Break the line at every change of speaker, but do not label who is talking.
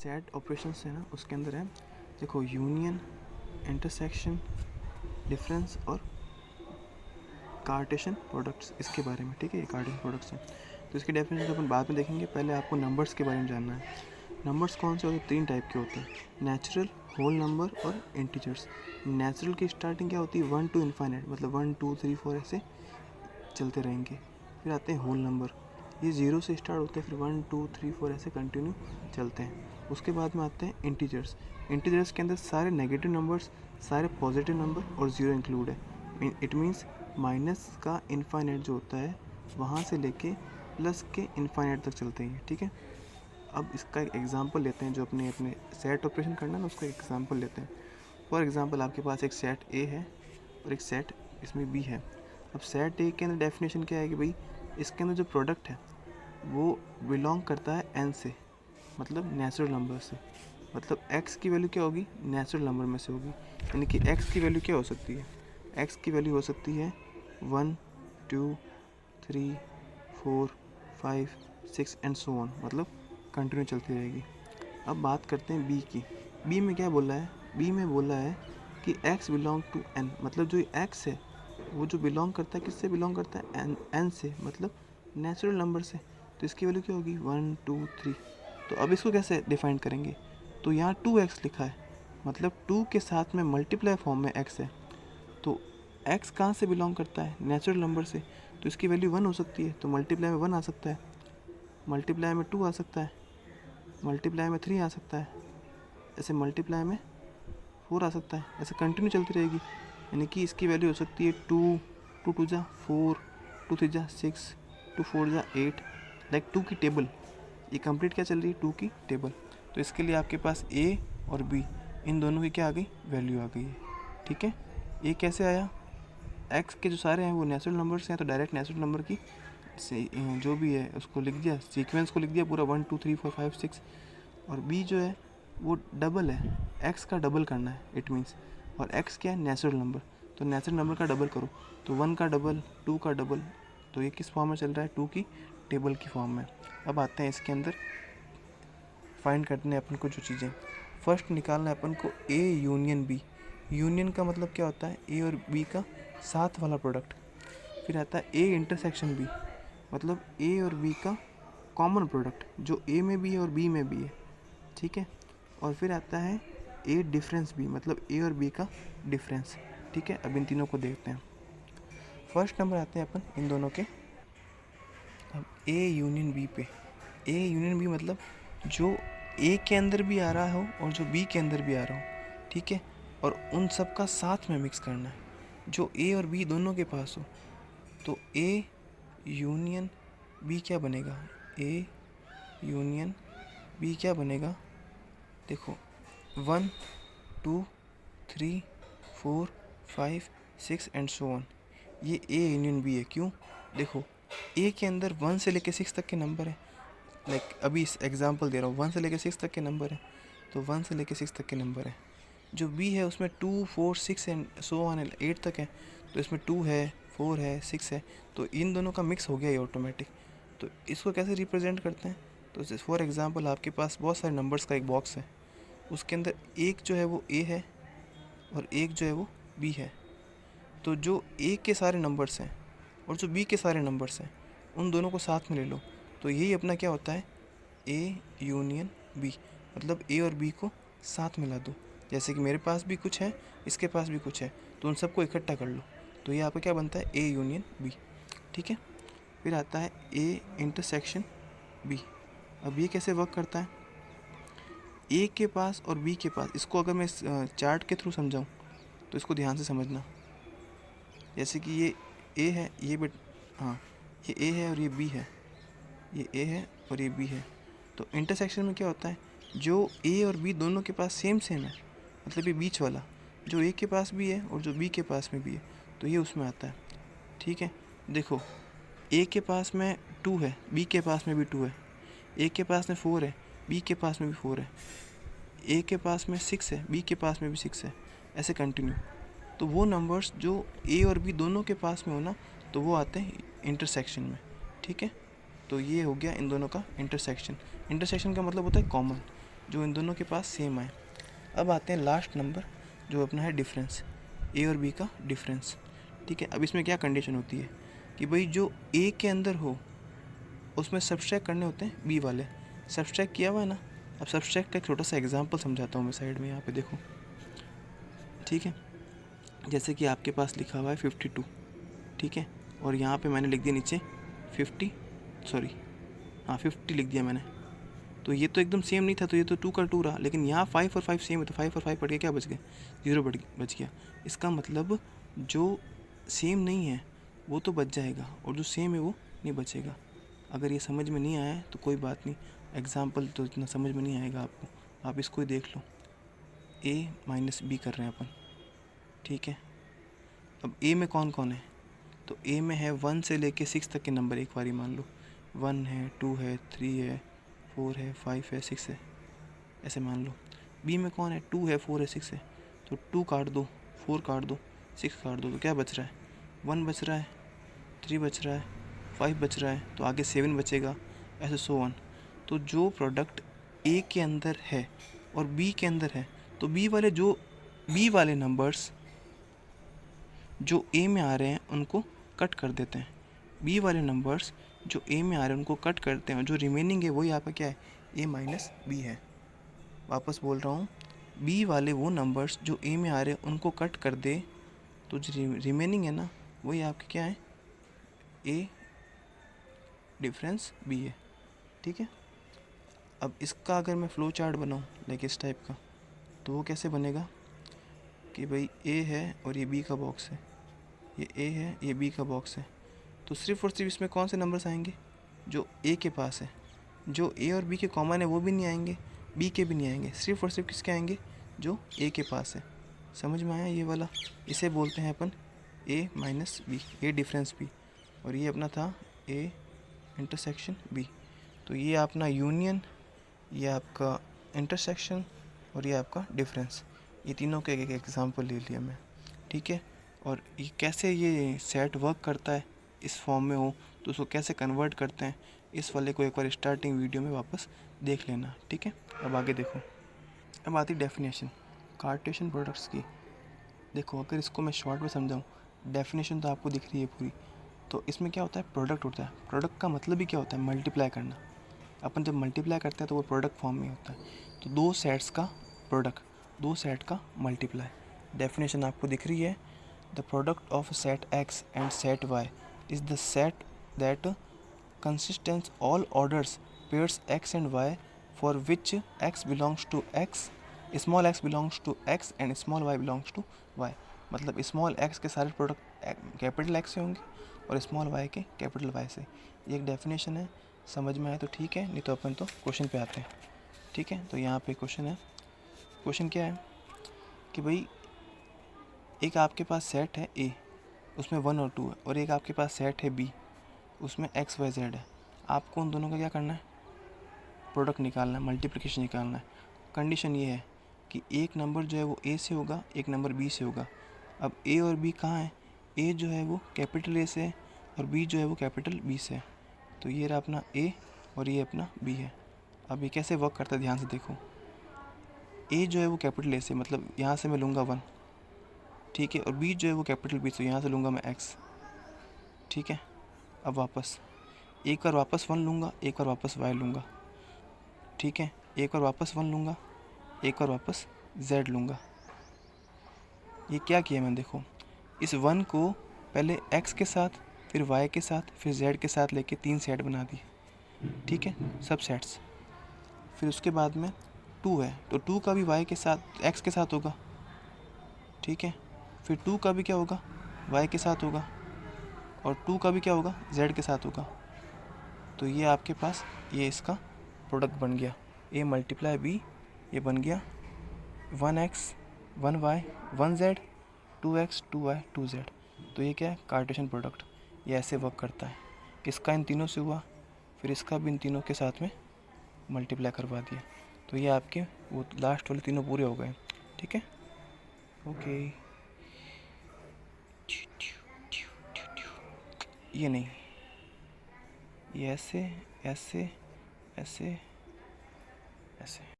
Set operations है ना, उसके अंदर है देखो यूनियन, इंटरसेक्शन, डिफरेंस और कार्टेशियन प्रोडक्ट्स, इसके बारे में। ठीक है, ये कार्टेशियन प्रोडक्ट्स हैं, तो इसकी डेफिनेशन तो अपन बाद में देखेंगे। पहले आपको नंबर्स के बारे में जानना है। नंबर्स कौन से होते हैं? 3 टाइप के होते हैं, नेचुरल, होल नंबर और इंटीजर्स। नेचुरल की स्टार्टिंग क्या होती है? 1 to इन्फाइनाइट, मतलब 1 2 3 4 ऐसे चलते रहेंगे। फिर आते हैं होल नंबर, ये 0 से स्टार्ट होते हैं, फिर 1 2 3 4 ऐसे कंटिन्यू चलते हैं। उसके बाद में आते हैं इंटीजर्स। इंटीजर्स के अंदर सारे नेगेटिव नंबर्स, सारे पॉजिटिव नंबर और 0 इंक्लूड है। इट मीन्स माइनस का इन्फाइनाइट जो होता है वहाँ से लेके प्लस के इन्फाइनाइट तक चलते हैं। ठीक है, अब इसका एक एग्जांपल लेते हैं। जो अपने सेट ऑपरेशन करना है ना, उसका एग्जांपल लेते हैं। फॉर एग्जांपल आपके पास एक सेट ए है और एक सेट इसमें बी है। अब सेट ए के अंदर डेफिनेशन क्या है कि भाई इसके अंदर जो प्रोडक्ट है वो बिलोंग करता है एन से, मतलब नेचुरल नंबर से। मतलब एक्स की वैल्यू क्या होगी? नेचुरल नंबर में से होगी। यानी कि एक्स की वैल्यू क्या हो सकती है? एक्स की वैल्यू हो सकती है 1 2 3 4 5 6 एंड सो ऑन, मतलब कंटिन्यू चलती रहेगी। अब बात करते हैं बी की। बी में क्या बोला है? बी में बोला है कि x बिलोंग टू n, मतलब जो x है वो जो बिलोंग करता है, किससे बिलोंग करता है? n से, मतलब नेचुरल नंबर से। तो इसकी वैल्यू क्या होगी? 1 2 3। तो अब इसको कैसे डिफाइन करेंगे? तो यहाँ 2x लिखा है, मतलब 2 के साथ में मल्टीप्लाई फॉर्म में x है। तो x कहाँ से बिलोंग करता है? नेचुरल नंबर से। तो इसकी वैल्यू 1 हो सकती है, तो मल्टीप्लाई में 1 आ सकता है, मल्टीप्लाई में 2 आ सकता है, मल्टीप्लाई में 3 आ सकता है, ऐसे मल्टीप्लाई में 4 आ सकता है, ऐसे कंटिन्यू चलती रहेगी। यानी कि इसकी वैल्यू हो सकती है 2 2 2 जा 4, 2 3 जा 6, 2 4 जा 8, लाइक 2 की टेबल। ये कंप्लीट क्या चल रही है? 2 की टेबल। तो इसके लिए आपके पास ए और बी, इन दोनों की क्या आ गई? वैल्यू आ गई है। ठीक है, ए कैसे आया? एक्स के जो सारे हैं वो नेचुरल नंबर्स हैं, तो डायरेक्ट नेचुरल नंबर की जो भी है उसको लिख दिया, सीक्वेंस को लिख दिया पूरा 1 2 3 4 5 6। और बी जो है वो डबल है, एक्स का डबल करना है इट मीन्स। और एक्स क्या है? नेचुरल नंबर, तो नेचुरल नंबर का डबल करो, तो 1 का डबल, 2 का डबल। तो ये किस फॉर्म में चल रहा है? 2 की टेबल की फॉर्म में। अब आते हैं इसके अंदर फाइंड करने अपन को जो चीज़ें। फर्स्ट निकालना है अपन को ए यूनियन बी। यूनियन का मतलब क्या होता है? ए और बी का साथ वाला प्रोडक्ट। फिर आता है ए इंटरसेक्शन बी, मतलब ए और बी का कॉमन प्रोडक्ट जो ए में भी है और बी में भी है। ठीक है, और फिर आता है ए डिफरेंस बी, मतलब ए और बी का डिफरेंस। ठीक है, अब इन तीनों को देखते हैं। फर्स्ट नंबर आते हैं अपन इन दोनों के। अब ए यूनियन बी पे, ए यूनियन बी मतलब जो ए के अंदर भी आ रहा हो और जो बी के अंदर भी आ रहा हो। ठीक है, और उन सब का साथ में मिक्स करना है, जो ए और बी दोनों के पास हो। तो ए यूनियन बी क्या बनेगा? ए यूनियन बी क्या बनेगा? देखो 1 2 3 4 5 6 एंड सो ऑन, ये ए यूनियन बी है। क्यों? देखो ए के अंदर 1 से लेके 6 तक के नंबर है, लाइक अभी इस एग्जांपल दे रहा हूँ, 1 से लेके 6 तक के नंबर है, तो 1 से लेके 6 तक के नंबर है। जो बी है उसमें 2 4 6 एंड सो ऑन 8 तक है, तो इसमें 2 है, 4 है, 6 है, तो इन दोनों का मिक्स हो गया ये ऑटोमेटिक। तो इसको कैसे रिप्रेजेंट करते हैं? तो फॉर एग्जांपल आपके पास बहुत सारे नंबर्स का एक बॉक्स है, उसके अंदर एक जो है वो ए है और एक जो है वो बी है। तो जो ए के सारे नंबर्स हैं और जो बी के सारे नंबर्स हैं उन दोनों को साथ में ले लो, तो यही अपना क्या होता है? ए यूनियन बी, मतलब ए और बी को साथ मिला दो। जैसे कि मेरे पास भी कुछ है, इसके पास भी कुछ है, तो उन सबको इकट्ठा कर लो, तो ये आपका क्या बनता है? A union B. ठीक है, फिर आता है ए इंटरसेक्शन बी। अब ये कैसे वर्क करता है? ए के पास और बी के पास, इसको अगर मैं चार्ट के थ्रू समझाऊँ तो इसको ध्यान से समझना। जैसे कि ये ए है, ये बट हाँ, ये ए है और ये बी है, ये ए है और ये बी है। तो इंटरसेक्शन में क्या होता है? जो ए और बी दोनों के पास सेम है, मतलब ये बीच वाला जो ए के पास भी है और जो बी के पास में भी है, तो ये उसमें आता है। ठीक है, देखो ए के पास में 2 है, बी के पास में भी 2 है, ए के पास में 4 है, बी के पास में भी 4 है, ए के पास में 6 है, बी के पास में भी 6 है, ऐसे कंटिन्यू। तो वो नंबर्स जो ए और बी दोनों के पास में हो ना, तो वो आते हैं इंटरसेक्शन में। ठीक है, तो ये हो गया इन दोनों का इंटरसेक्शन। इंटरसेक्शन का मतलब होता है कॉमन। जो इन दोनों के पास सेम आए। अब आते हैं लास्ट नंबर जो अपना है डिफरेंस, ए और बी का डिफरेंस। ठीक है, अब इसमें क्या कंडीशन होती है कि भाई जो ए के अंदर हो उसमें सब्सट्रैक्ट करने होते हैं बी वाले। सब्सट्रैक्ट किया हुआ है ना। अब सब्सट्रैक्ट का एक छोटा सा एग्जांपल समझाता हूँ मैं साइड में, यहाँ पे देखो। ठीक है, जैसे कि आपके पास लिखा हुआ है 52, ठीक है, और यहाँ पे मैंने लिख दिया नीचे 50, सॉरी हाँ 50 लिख दिया मैंने। तो ये तो एकदम सेम नहीं था, तो ये तो 2 का 2 रहा, लेकिन यहाँ 5 और 5 सेम है, तो 5 और 5 पड़ के क्या बच गए, 0 बच गया। इसका मतलब जो सेम नहीं है वो तो बच जाएगा और जो सेम है वो नहीं बचेगा। अगर ये समझ में नहीं आया तो कोई बात नहीं, एग्जाम्पल तो इतना समझ में नहीं आएगा आपको, आप इसको ही देख लो। ए माइनस बी कर रहे हैं अपन, ठीक है। अब ए में कौन कौन है, तो ए में है 1 से लेके 6 तक के नंबर, एक बारी मान लो 1 है, 2 है, 3 है, 4 है, 5 है, 6 है, ऐसे मान लो। बी में कौन है, 2 है, 4 है, 6 है, तो 2 काट दो, 4 काट दो, 6 काट दो, तो क्या बच रहा है, 1 बच रहा है, 3 बच रहा है, 5 बच रहा है, तो आगे 7 बचेगा, ऐसे सो ऑन। तो जो प्रोडक्ट ए के अंदर है और बी के अंदर है, तो बी वाले नंबर्स जो ए में आ रहे हैं उनको कट कर देते हैं। बी वाले नंबर्स जो ए में आ रहे हैं उनको कट करते हैं, और जो रिमेनिंग है वही आपका क्या है, ए माइनस बी है। वापस बोल रहा हूँ, बी वाले वो नंबर्स जो ए में आ रहे हैं उनको कट कर दे, तो जो रिमेनिंग है ना वही आपके क्या है, ए डिफरेंस बी है। ठीक है, अब इसका अगर मैं फ्लो चार्ट बनाऊँ लाइक इस टाइप का, तो वो कैसे बनेगा कि भाई ए है और ये बी का बॉक्स है, ये ए है, ये बी का बॉक्स है, तो सिर्फ और सिर्फ इसमें कौन से नंबर्स आएंगे, जो ए के पास है। जो ए और बी के कॉमन है वो भी नहीं आएंगे, बी के भी नहीं आएंगे, सिर्फ और सिर्फ किसके आएंगे, जो ए के पास है। समझ में आया ये वाला, इसे बोलते हैं अपन ए माइनस बी, ए डिफरेंस बी, और ये अपना था ए इंटरसेक्शन बी। तो ये अपना यूनियन, ये आपका इंटरसेक्शन और ये आपका डिफरेंस, ये तीनों का एक एग्जांपल ले लिया मैं। ठीक है, और ये कैसे ये सेट वर्क करता है, इस फॉर्म में हो तो उसको कैसे कन्वर्ट करते हैं, इस वाले को एक बार स्टार्टिंग वीडियो में वापस देख लेना। ठीक है, अब आगे देखो। अब आती डेफिनेशन कार्टेशियन प्रोडक्ट्स की। देखो, अगर इसको मैं शॉर्ट में समझाऊँ, डेफिनेशन तो आपको दिख रही है पूरी। तो इसमें क्या होता है, प्रोडक्ट होता है। प्रोडक्ट का मतलब ही क्या होता है, मल्टीप्लाई करना। अपन जब मल्टीप्लाई करते हैं तो वो प्रोडक्ट फॉर्म में होता है। तो दो सेट्स का प्रोडक्ट, दो सेट का मल्टीप्लाई। डेफिनेशन आपको दिख रही है, the product of set X and set Y is the set that consistence all orders pairs X and Y for which X belongs to X, small X belongs to X and small Y belongs to Y. मतलब small X के सारे product capital X से होंगे और small Y के capital Y से। ये एक डेफिनेशन है, समझ में आए तो ठीक है, नहीं तो अपन तो क्वेश्चन पे आते हैं। ठीक है, तो यहाँ पे क्वेश्चन है। क्वेश्चन क्या है कि भाई एक आपके पास सेट है ए, उसमें 1 और 2 है, और एक आपके पास सेट है बी, उसमें एक्स वाई जेड है। आपको उन दोनों का क्या करना है, प्रोडक्ट निकालना है, मल्टीप्लिकेशन निकालना है। कंडीशन ये है कि एक नंबर जो है वो ए से होगा, एक नंबर बी से होगा। अब ए और बी कहाँ है, ए जो है वो कैपिटल ए से है और बी जो है वो कैपिटल बी से है। तो ये रहा अपना ए और ये अपना बी है। अब ये कैसे वर्क करता है ध्यान से देखो। ए जो है वो कैपिटल ए से, मतलब यहाँ से मैं लूँगा 1, ठीक है, और बी जो है वो कैपिटल बी से, यहाँ से लूँगा मैं एक्स। ठीक है, अब वापस एक बार वापस 1 लूँगा, एक बार वापस वाई लूँगा। ठीक है, एक बार वापस 1 लूँगा, एक बार वापस z लूँगा। ये क्या किया मैंने, देखो इस 1 को पहले x के साथ, फिर y के साथ, फिर z के साथ लेके 3 सेट बना दिए। ठीक है, सब सेट्स। फिर उसके बाद में 2 है, तो 2 का भी y के साथ, x के साथ होगा। ठीक है, फिर 2 का भी क्या होगा, y के साथ होगा, और 2 का भी क्या होगा, z के साथ होगा। तो ये आपके पास ये इसका प्रोडक्ट बन गया, a मल्टीप्लाई b, ये बन गया 1x 1y 1z 2x 2y 2z। तो ये क्या है, कार्टेशियन प्रोडक्ट। ये ऐसे वर्क करता है, इसका इन तीनों से हुआ, फिर इसका भी इन तीनों के साथ में मल्टीप्लाई करवा दिया, तो ये आपके वो लास्ट वाले तीनों पूरे हो गए। ठीक है, ओके। ये नहीं, ये ऐसे ऐसे ऐसे ऐसे।